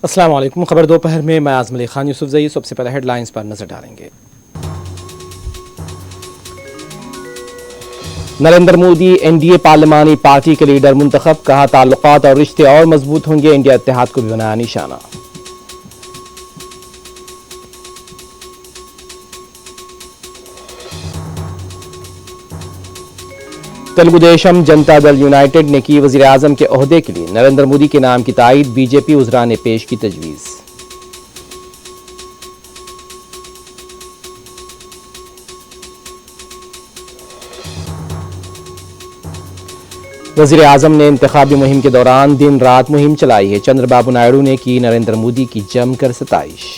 अस्सलाम वालेकुम। खबर दोपहर में मैं आज़म अली खान यूसुफजई। सबसे पहले हेडलाइंस पर नजर डालेंगे। नरेंद्र मोदी एनडीए पार्लिमानी पार्टी के लीडर मुंतखब, कहा ताल्लुकात और रिश्ते और मजबूत होंगे, इंडिया इत्तेहाद को भी बनाया निशाना। तेलुगु देशम जनता दल यूनाइटेड ने की वजीर आजम के ओहदे के लिए नरेंद्र मोदी के नाम की तायीद, बीजेपी उज़रा ने पेश की तजवीज़। वजीर आजम ने इंतखाबी मुहिम के दौरान दिन रात मुहिम चलाई है, चंद्रबाबू नायडू ने की नरेंद्र मोदी की जमकर सताइश।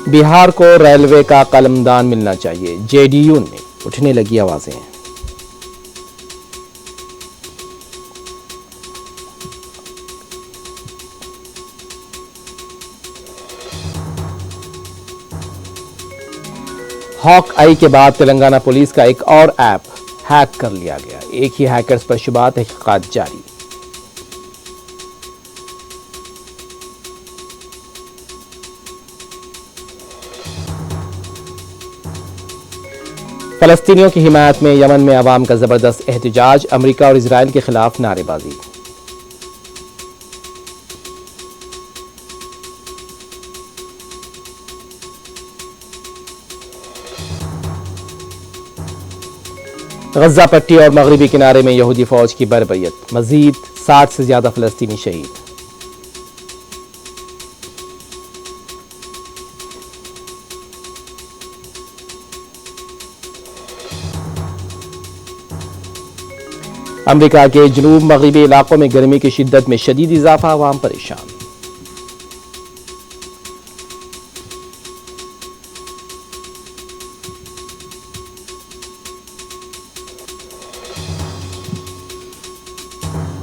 बिहार को रेलवे का कलमदान मिलना चाहिए, जेडीयू में उठने लगी आवाजें। हॉक आई के बाद तेलंगाना पुलिस का एक और ऐप हैक कर लिया गया, एक ही हैकर्स पर शुबहात तहकीकात जारी। फलस्तीनियों की हिमायत में यमन में अवाम का जबरदस्त एहतजाज, अमेरिका और इजराइल के खिलाफ नारेबाजी। गजा पट्टी और मगरबी किनारे में यहूदी फौज की बर्बरियत, मजीद 60 से ज्यादा फलस्तीनी शहीद। अमेरिका के जनूब मगरबी इलाकों में गर्मी की शिद्दत में शदीद इजाफा, अवाम परेशान।